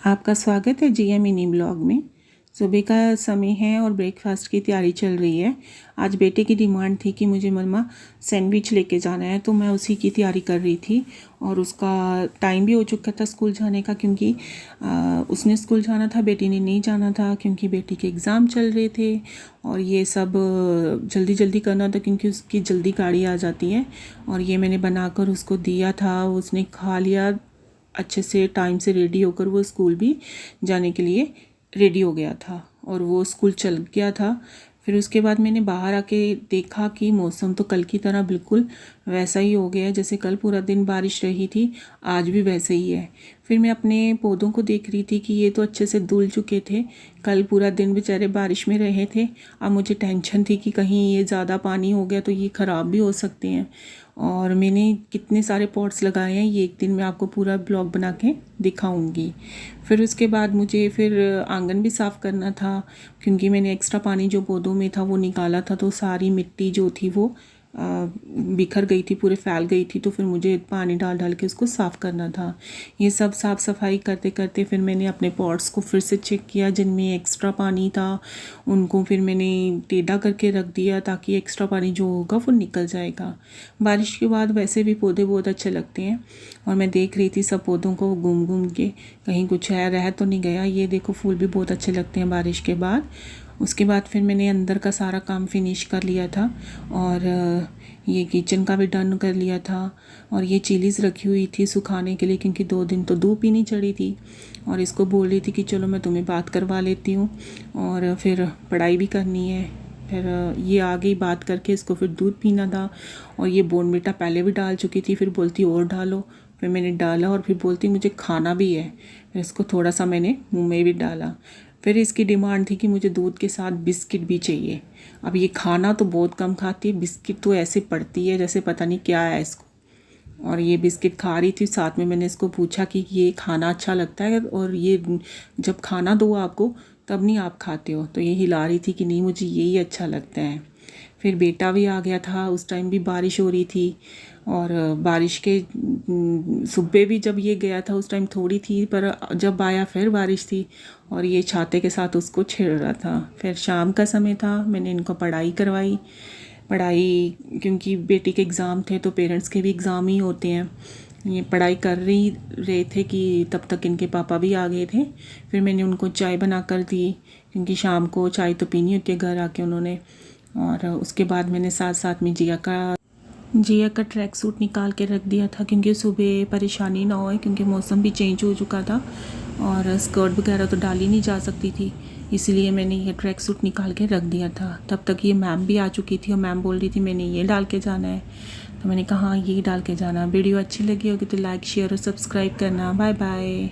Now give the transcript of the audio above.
आपका स्वागत है जीएम मिनी ब्लॉग में। सुबह का समय है और ब्रेकफास्ट की तैयारी चल रही है। आज बेटे की डिमांड थी कि मुझे मम्मा सैंडविच लेके जाना है, तो मैं उसी की तैयारी कर रही थी। और उसका टाइम भी हो चुका था स्कूल जाने का, क्योंकि उसने स्कूल जाना था, बेटी ने नहीं जाना था, क्योंकि बेटी के एग्ज़ाम चल रहे थे। और ये सब जल्दी जल्दी करना था, क्योंकि उसकी जल्दी गाड़ी आ जाती है। और ये मैंने बनाकर उसको दिया था, उसने खा लिया अच्छे से। टाइम से रेडी होकर वो स्कूल भी जाने के लिए रेडी हो गया था और वो स्कूल चल गया था। फिर उसके बाद मैंने बाहर आके देखा कि मौसम तो कल की तरह बिल्कुल वैसा ही हो गया है, जैसे कल पूरा दिन बारिश रही थी, आज भी वैसे ही है। फिर मैं अपने पौधों को देख रही थी कि ये तो अच्छे से धुल चुके थे, कल पूरा दिन बेचारे बारिश में रहे थे। अब मुझे टेंशन थी कि कहीं ये ज़्यादा पानी हो गया तो ये ख़राब भी हो सकते हैं। और मैंने कितने सारे पॉट्स लगाए हैं, ये एक दिन मैं आपको पूरा ब्लॉग बना के दिखाऊंगी। फिर उसके बाद मुझे फिर आंगन भी साफ़ करना था, क्योंकि मैंने एक्स्ट्रा पानी जो पौधों में था वो निकाला था, तो सारी मिट्टी जो थी वो बिखर गई थी, पूरे फैल गई थी। तो फिर मुझे पानी डाल डाल के उसको साफ़ करना था। ये सब साफ़ सफाई करते करते फिर मैंने अपने पॉट्स को फिर से चेक किया, जिनमें एक्स्ट्रा पानी था उनको फिर मैंने टेढ़ा करके रख दिया, ताकि एक्स्ट्रा पानी जो होगा वो निकल जाएगा। बारिश के बाद वैसे भी पौधे बहुत अच्छे लगते हैं। और मैं देख रही थी सब पौधों को घूम घूम के, कहीं कुछ है रह तो नहीं गया। ये देखो फूल भी बहुत अच्छे लगते हैं बारिश के बाद। उसके बाद फिर मैंने अंदर का सारा काम फिनिश कर लिया था, और ये किचन का भी डन कर लिया था। और ये चिलीज़ रखी हुई थी सुखाने के लिए, क्योंकि 2 दिन तो धूप ही नहीं चढ़ी थी। और इसको बोल रही थी कि चलो मैं तुम्हें बात करवा लेती हूँ, और फिर पढ़ाई भी करनी है। फिर ये आ गई बात करके, इसको फिर दूध पीना था। और ये बॉर्नविटा पहले भी डाल चुकी थी, फिर बोलती और डालो। फिर मैंने डाला और फिर बोलती मुझे खाना भी है। फिर इसको थोड़ा सा मैंने मुंह में भी डाला। फिर इसकी डिमांड थी कि मुझे दूध के साथ बिस्किट भी चाहिए। अब ये खाना तो बहुत कम खाती है, बिस्किट तो ऐसे पड़ती है जैसे पता नहीं क्या है इसको। और ये बिस्किट खा रही थी। साथ में मैंने इसको पूछा कि ये खाना अच्छा लगता है, और ये जब खाना दो आपको तब नहीं आप खाते हो। तो ये हिला रही थी कि नहीं मुझे यही अच्छा लगता है। फिर बेटा भी आ गया था, उस टाइम भी बारिश हो रही थी। और बारिश के सुबह भी जब ये गया था उस टाइम थोड़ी थी, पर जब आया फिर बारिश थी। और ये छाते के साथ उसको छेड़ रहा था। फिर शाम का समय था, मैंने इनको पढ़ाई करवाई। पढ़ाई क्योंकि बेटी के एग्ज़ाम थे, तो पेरेंट्स के भी एग्ज़ाम ही होते हैं। ये पढ़ाई कर रहे थे कि तब तक इनके पापा भी आ गए थे। फिर मैंने उनको चाय बना कर दी, क्योंकि शाम को चाय तो पीनी होती है घर आके उन्होंने। और उसके बाद मैंने साथ साथ में जिया का ट्रैक सूट निकाल के रख दिया था, क्योंकि सुबह परेशानी ना होए, क्योंकि मौसम भी चेंज हो चुका था और स्कर्ट वगैरह तो डाली नहीं जा सकती थी। इसलिए मैंने ये ट्रैक सूट निकाल के रख दिया था। तब तक ये मैम भी आ चुकी थी, और मैम बोल रही थी मैंने ये डाल के जाना है। तो मैंने कहा हाँ ये डाल के जाना। वीडियो अच्छी लगी होगी तो लाइक शेयर और सब्सक्राइब करना। Bye bye.